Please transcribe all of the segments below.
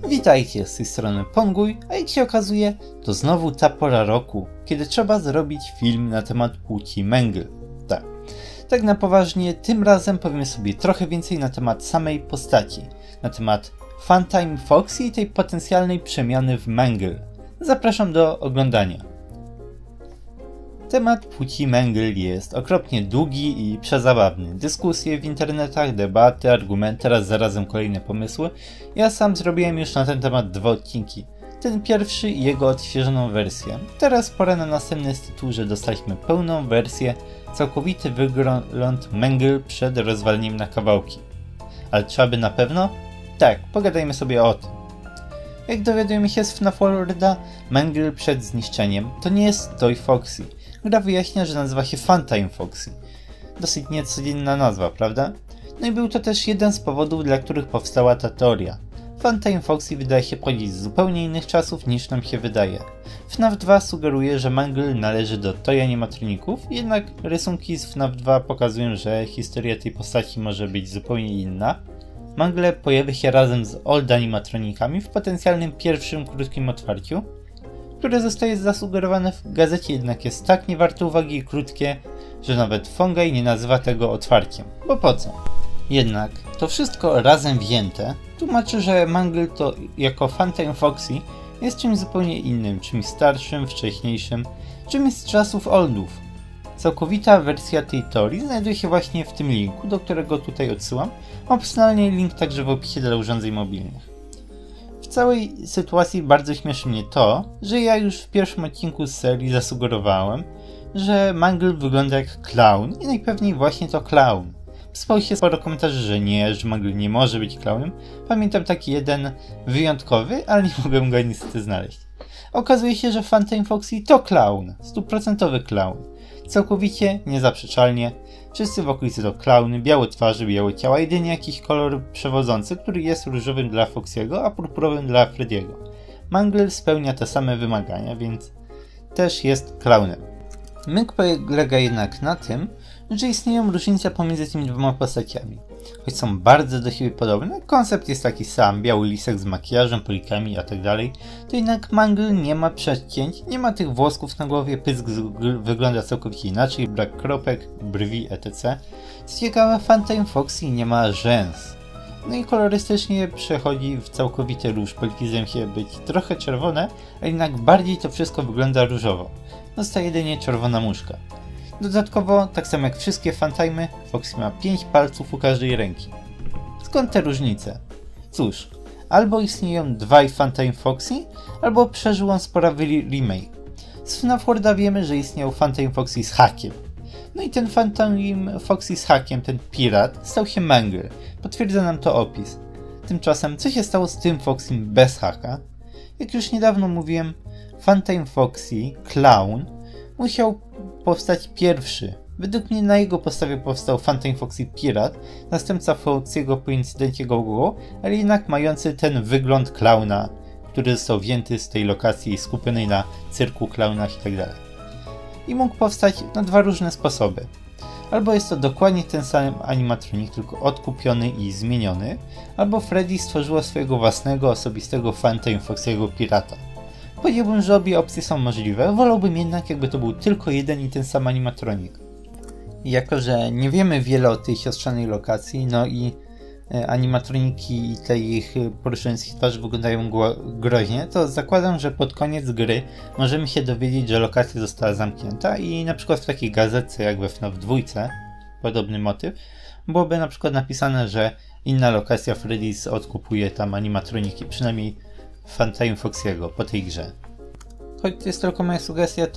Witajcie, z tej strony Ponguj, a jak się okazuje, to znowu ta pora roku, kiedy trzeba zrobić film na temat płci Mangle. Tak na poważnie, tym razem powiemy sobie trochę więcej na temat samej postaci, na temat Funtime Foxy i tej potencjalnej przemiany w Mangle. Zapraszam do oglądania. Temat płci Mangle jest okropnie długi i przezabawny. Dyskusje w internetach, debaty, argumenty, teraz zarazem kolejne pomysły. Ja sam zrobiłem już na ten temat 2 odcinki. Ten pierwszy i jego odświeżoną wersję. Teraz pora na następny z tytułu, że dostaliśmy pełną wersję, całkowity wygląd Mangle przed rozwaleniem na kawałki. Ale trzeba by na pewno? Tak, pogadajmy sobie o tym. Jak dowiadujemy się z FNAF Worlda, Mangle przed zniszczeniem to nie jest Toy Foxy. Gra wyjaśnia, że nazywa się Funtime Foxy. Dosyć niecodzienna nazwa, prawda? No i był to też jeden z powodów, dla których powstała ta teoria. Funtime Foxy wydaje się pochodzić z zupełnie innych czasów niż nam się wydaje. FNAF 2 sugeruje, że Mangle należy do Toy Animatroników, jednak rysunki z FNAF 2 pokazują, że historia tej postaci może być zupełnie inna. Mangle pojawia się razem z Old Animatronikami w potencjalnym pierwszym krótkim otwarciu, które zostaje zasugerowane w gazecie, jednak jest tak niewarte uwagi i krótkie, że nawet Fongaj nie nazywa tego otwarciem. Bo po co? Jednak to wszystko razem wzięte tłumaczy, że Mangle to jako Funtime Foxy jest czymś zupełnie innym, czymś starszym, wcześniejszym, czymś z czasów oldów. Całkowita wersja tej teorii znajduje się właśnie w tym linku, do którego tutaj odsyłam, opcjonalnie link także w opisie dla urządzeń mobilnych. W całej sytuacji bardzo śmieszy mnie to, że ja już w pierwszym odcinku z serii zasugerowałem, że Mangle wygląda jak clown i najpewniej właśnie to clown. Wyspało się sporo komentarzy, że Mangle nie może być clownem. Pamiętam taki jeden wyjątkowy, ale nie mogłem go niestety znaleźć. Okazuje się, że Funtime Foxy to clown, 100% clown. Całkowicie, niezaprzeczalnie. Wszyscy w okolicy to klauny, białe twarze, białe ciała, jedynie jakiś kolor przewodzący, który jest różowym dla Foxy'ego, a purpurowym dla Freddy'ego. Mangle spełnia te same wymagania, więc też jest klaunem. Myk polega jednak na tym, że istnieją różnice pomiędzy tymi dwoma postaciami. Choć są bardzo do siebie podobne, koncept jest taki sam, biały lisek z makijażem, polikami itd., to jednak Mangle nie ma przecięć, nie ma tych włosków na głowie, pysk wygląda całkowicie inaczej, brak kropek, brwi etc. Co ciekawe, Funtime Foxy nie ma rzęs. No i kolorystycznie przechodzi w całkowity róż, poliki zdają się być trochę czerwone, ale jednak bardziej to wszystko wygląda różowo. Zostaje jedynie czerwona muszka. Dodatkowo, tak samo jak wszystkie Funtime'y, Foxy ma 5 palców u każdej ręki. Skąd te różnice? Cóż, albo istnieją 2 Funtime Foxy, albo przeżył on sporawy remake. Z FNAF Worlda wiemy, że istniał Funtime Foxy z hakiem. No i ten Funtime Foxy z hakiem, ten pirat, stał się Mangle. Potwierdza nam to opis. Tymczasem, co się stało z tym Foxym bez haka? Jak już niedawno mówiłem, Funtime Foxy, clown, musiał powstać pierwszy. Według mnie na jego podstawie powstał Funtime Foxy Pirat, następca Foxy'ego po incydencie GoGo, ale jednak mający ten wygląd klauna, który został wzięty z tej lokacji skupionej na cyrku, klaunach itd. I mógł powstać na 2 różne sposoby. Albo jest to dokładnie ten sam animatronik, tylko odkupiony i zmieniony, albo Freddy stworzyło swojego własnego, osobistego Funtime Foxy'ego Pirata. Powiedziałbym, że obie opcje są możliwe, wolałbym jednak, jakby to był tylko jeden i ten sam animatronik. Jako że nie wiemy wiele o tej siostrzanej lokacji, no i animatroniki i te ich poruszające twarze wyglądają groźnie, to zakładam, że pod koniec gry możemy się dowiedzieć, że lokacja została zamknięta i na przykład w takiej gazetce jak we FNAF 2, podobny motyw, byłoby na przykład napisane, że inna lokacja Freddy's odkupuje tam animatroniki, przynajmniej Funtime Foxy'ego po tej grze. Choć to jest tylko moja sugestia,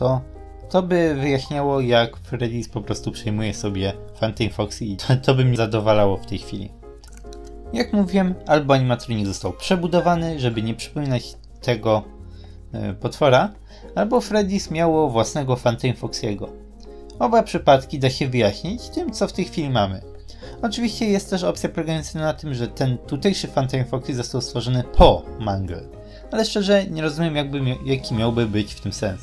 to by wyjaśniało, jak Freddy's po prostu przejmuje sobie Funtime Foxy i to by mnie zadowalało w tej chwili. Jak mówiłem, albo animatronik został przebudowany, żeby nie przypominać tego potwora, albo Freddy's miało własnego Funtime Foxy'ego. Oba przypadki da się wyjaśnić tym, co w tej chwili mamy. Oczywiście jest też opcja polegająca na tym, że ten tutejszy Funtime Foxy został stworzony po Mangle. Ale szczerze nie rozumiem jaki miałby być w tym sens.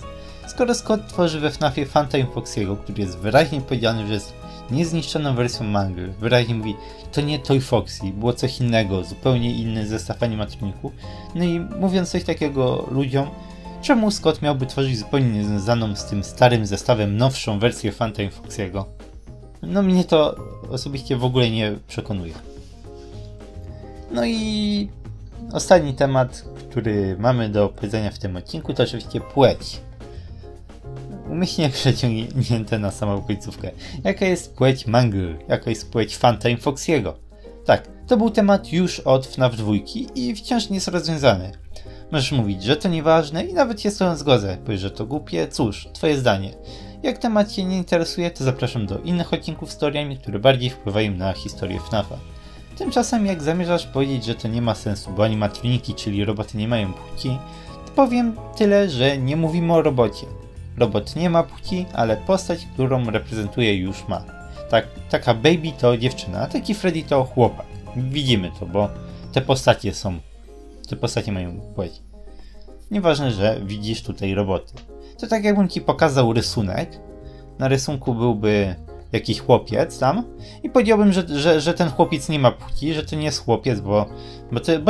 Skoro Scott tworzy we FNAFie Funtime Foxy'ego, który jest wyraźnie powiedziany, że jest niezniszczoną wersją Mangle. Wyraźnie mówi, to nie Toy Foxy, było coś innego, zupełnie inny zestaw animatroników. No i mówiąc coś takiego ludziom, czemu Scott miałby tworzyć zupełnie niezwiązaną z tym starym zestawem nowszą wersję Funtime Foxy'ego? No mnie to osobiście w ogóle nie przekonuje. No i ostatni temat, który mamy do powiedzenia w tym odcinku, to oczywiście płeć. Umyślnie przeciągnięte na samą końcówkę. Jaka jest płeć Mangle? Jaka jest płeć Funtime Foxy'ego? Tak, to był temat już od FNAF 2 i wciąż nie jest rozwiązany. Możesz mówić, że to nieważne i nawet się z tą zgodzę. Powiesz, że to głupie. Cóż, twoje zdanie. Jak temat cię nie interesuje, to zapraszam do innych odcinków z teoriami, które bardziej wpływają na historię FNAFa. Tymczasem jak zamierzasz powiedzieć, że to nie ma sensu, bo animatroniki, czyli roboty nie mają płci, to powiem tyle, że nie mówimy o robocie. Robot nie ma płci, ale postać, którą reprezentuje, już ma. Taka Baby to dziewczyna, a taki Freddy to chłopak. Widzimy to, bo te postacie mają płeć. Nieważne, że widzisz tutaj roboty. To tak jakbym ci pokazał rysunek. Na rysunku byłby jakiś chłopiec tam i powiedziałbym, że ten chłopiec nie ma płci, że to nie jest chłopiec, bo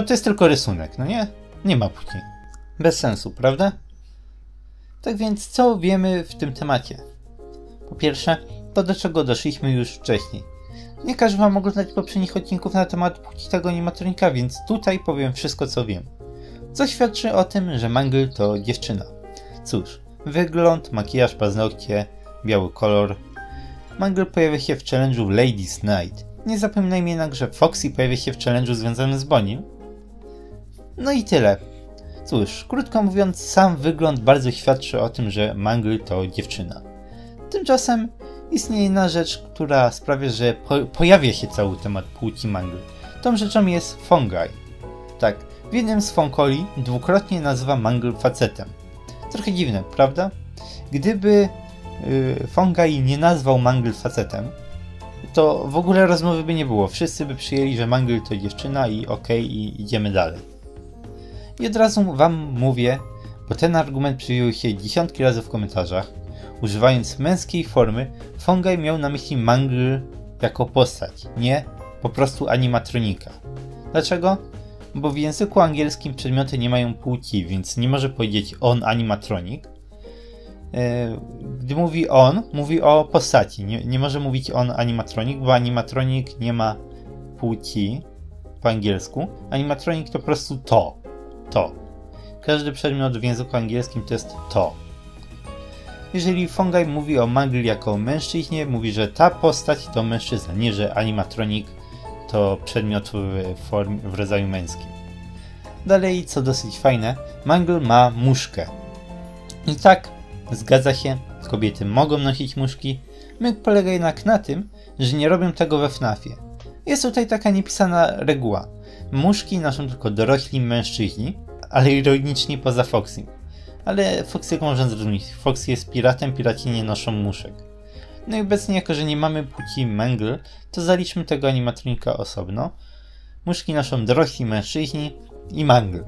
to jest tylko rysunek, no nie? Nie ma płci. Bez sensu, prawda? Tak więc co wiemy w tym temacie? Po pierwsze, to do czego doszliśmy już wcześniej. Nie każę wam oglądać poprzednich odcinków na temat płci tego animatronika, więc tutaj powiem wszystko co wiem. Co świadczy o tym, że Mangle to dziewczyna. Cóż, wygląd, makijaż, paznokcie, biały kolor. Mangle pojawia się w challenge'u Ladies Night. Nie zapominajmy jednak, że Foxy pojawia się w challenge'u związanym z Bonnie. No i tyle. Cóż, krótko mówiąc, sam wygląd bardzo świadczy o tym, że Mangle to dziewczyna. Tymczasem istnieje inna rzecz, która sprawia, że pojawia się cały temat płci Mangle. Tą rzeczą jest Fungi. Tak, w jednym z Funkoli dwukrotnie nazywa Mangle facetem. Trochę dziwne, prawda? Gdyby Fungi nie nazwał Mangle facetem, to w ogóle rozmowy by nie było. Wszyscy by przyjęli, że Mangle to dziewczyna i okej, i idziemy dalej. I od razu wam mówię, bo ten argument przyjął się dziesiątki razy w komentarzach. Używając męskiej formy, Fungi miał na myśli Mangle jako postać, nie po prostu animatronika. Dlaczego? Bo w języku angielskim przedmioty nie mają płci, więc nie może powiedzieć on animatronik. Gdy mówi on, mówi o postaci. Nie może mówić on animatronik, bo animatronik nie ma płci po angielsku. Animatronik to po prostu to. Każdy przedmiot w języku angielskim to jest to. Jeżeli Fungi mówi o Mangle jako mężczyźnie, mówi, że ta postać to mężczyzna, nie że animatronik to przedmiot w rodzaju męskim. Dalej, co dosyć fajne, Mangle ma muszkę. I tak, zgadza się, kobiety mogą nosić muszki, myk polega jednak na tym, że nie robią tego we FNAFie. Jest tutaj taka niepisana reguła. Muszki noszą tylko dorośli mężczyźni, ale ironicznie poza Foxym. Ale Foxy'ego można zrozumieć. Foxy jest piratem, piraci nie noszą muszek. No i obecnie, jako że nie mamy płci Mangle, to zaliczmy tego animatronika osobno. Muszki noszą dorośli mężczyźni i Mangle.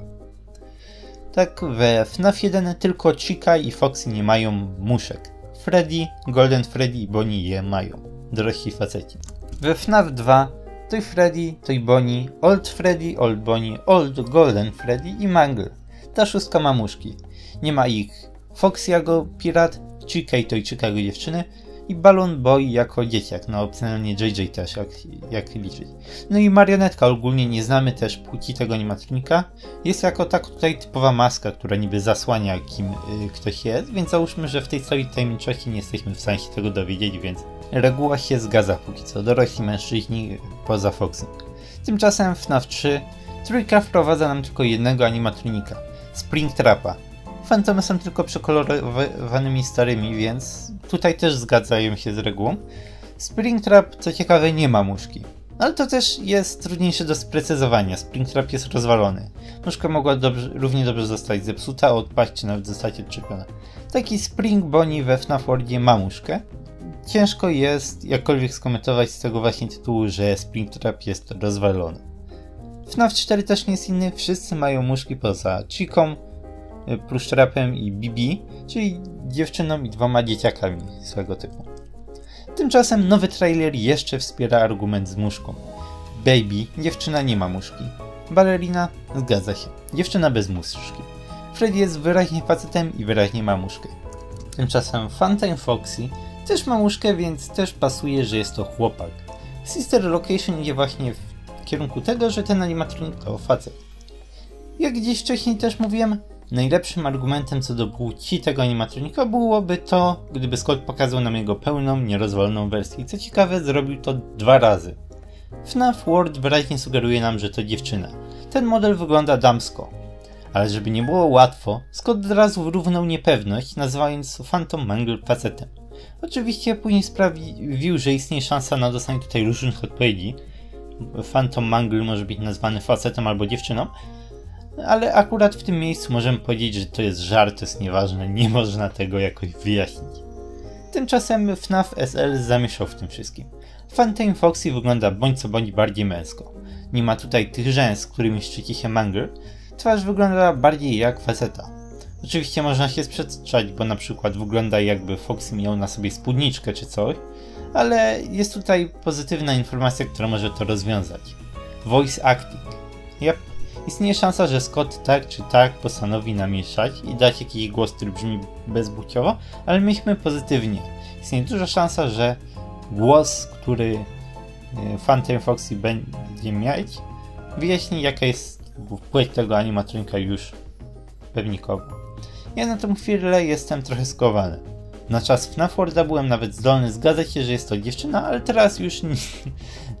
Tak, we FNAF 1 tylko Chica i Foxy nie mają muszek. Freddy, Golden Freddy i Bonnie je mają. Dorośli faceci. We FNAF 2 Toy Freddy, Toy Bonnie, Old Freddy, Old Bonnie, Old Golden Freddy i Mangle. Ta szóstka ma muszki. Nie ma ich Foxy jako pirat, Chica i Toyczyka jako dziewczyny i Balloon Boy jako dzieciak. No opcjonalnie JJ też, jak liczyć. No i marionetka, ogólnie nie znamy też płci tego animatronika. Jest jako tak tutaj typowa maska, która niby zasłania kim ktoś jest, więc załóżmy, że w tej całej tajemniczości nie jesteśmy w stanie się tego dowiedzieć, więc reguła się zgadza póki co. Dorośli mężczyźni poza Foxem. Tymczasem FNAF 3 trójka wprowadza nam tylko jednego animatronika. Springtrapa. Fantomy są tylko przekolorowanymi starymi, więc tutaj też zgadzają się z regułą. Springtrap, co ciekawe, nie ma muszki. Ale to też jest trudniejsze do sprecyzowania. Springtrap jest rozwalony. Muszka mogła równie dobrze zostać zepsuta, odpaść, czy nawet zostać odczepiona. Taki Spring Bonnie we FNAF Worldzie ma muszkę. Ciężko jest jakkolwiek skomentować z tego właśnie tytułu, że Springtrap jest rozwalony. FNAF 4 też nie jest inny, wszyscy mają muszki poza Chiką, Plusztrapem i Bibi, czyli dziewczyną i dwoma dzieciakami swego typu. Tymczasem nowy trailer jeszcze wspiera argument z muszką. Baby, dziewczyna nie ma muszki. Ballerina? Zgadza się, dziewczyna bez muszki. Freddy jest wyraźnie facetem i wyraźnie ma muszkę. Tymczasem Funtime Foxy też ma muszkę, więc też pasuje, że jest to chłopak. Sister Location idzie właśnie w kierunku tego, że ten animatronik to facet. Jak gdzieś wcześniej też mówiłem, najlepszym argumentem co do płci tego animatronika byłoby to, gdyby Scott pokazał nam jego pełną, nierozwaloną wersję. Co ciekawe, zrobił to 2 razy. FNAF World wyraźnie sugeruje nam, że to dziewczyna. Ten model wygląda damsko. Ale żeby nie było łatwo, Scott od razu wyrównał niepewność, nazywając Phantom Mangle facetem. Oczywiście później sprawił, że istnieje szansa na dostanie tutaj różnych odpowiedzi. Phantom Mangle może być nazwany facetem albo dziewczyną, ale akurat w tym miejscu możemy powiedzieć, że to jest żart, to jest nieważne, nie można tego jakoś wyjaśnić. Tymczasem FNAF SL zamieszał w tym wszystkim. Funtime Foxy wygląda bądź co bądź bardziej męsko. Nie ma tutaj tych rzęs, którymi szczyci się Mangle. Twarz wygląda bardziej jak faceta. Oczywiście można się sprzeczać, bo na przykład wygląda jakby Foxy miał na sobie spódniczkę czy coś, ale jest tutaj pozytywna informacja, która może to rozwiązać. Voice acting. Yep. Istnieje szansa, że Scott tak czy tak postanowi namieszać i dać jakiś głos, który brzmi bezbuciowo, ale myślmy pozytywnie. Istnieje duża szansa, że głos, który Funtime Foxy będzie mieć, wyjaśni jaka jest płeć tego animatronika już pewnikowo. Ja na tą chwilę jestem trochę skowany. Na czas FNAF Worlda byłem nawet zdolny zgadzać się, że jest to dziewczyna, ale teraz już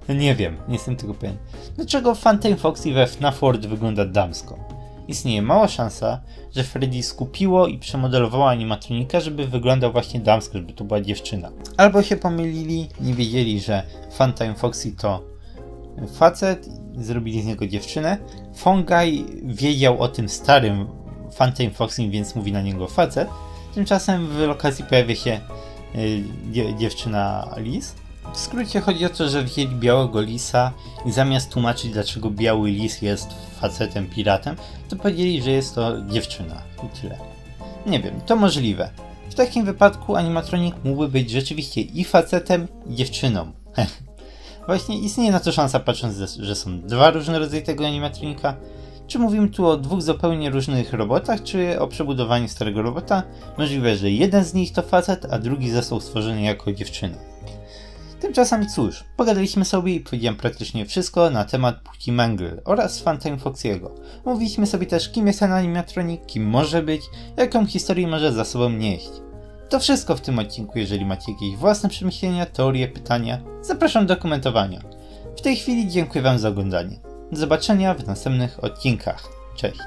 nie wiem, nie jestem tego pewien. Dlaczego Funtime Foxy we FNAF World wygląda damsko? Istnieje mała szansa, że Freddy skupiło i przemodelowało animatronika, żeby wyglądał właśnie damsko, żeby to była dziewczyna. Albo się pomylili, nie wiedzieli, że Funtime Foxy to facet i zrobili z niego dziewczynę. Fungi wiedział o tym starym Funtime Foxy, więc mówi na niego facet. Tymczasem w lokacji pojawia się dziewczyna Lis. W skrócie chodzi o to, że wzięli białego lisa i zamiast tłumaczyć, dlaczego biały lis jest facetem, piratem, to powiedzieli, że jest to dziewczyna i tyle. Nie wiem, to możliwe. W takim wypadku animatronik mógłby być rzeczywiście i facetem, i dziewczyną. Właśnie istnieje na to szansa, patrząc, że są 2 różne rodzaje tego animatronika. Czy mówimy tu o 2 zupełnie różnych robotach, czy o przebudowaniu starego robota? Możliwe, że jeden z nich to facet, a drugi został stworzony jako dziewczyna. Tymczasem cóż, pogadaliśmy sobie i powiedziałem praktycznie wszystko na temat płci Mangle oraz Funtime Foxy'ego. Mówiliśmy sobie też, kim jest ten animatronik, kim może być, jaką historię może za sobą nieść. To wszystko w tym odcinku. Jeżeli macie jakieś własne przemyślenia, teorie, pytania, zapraszam do komentowania. W tej chwili dziękuję wam za oglądanie. Do zobaczenia w następnych odcinkach. Cześć!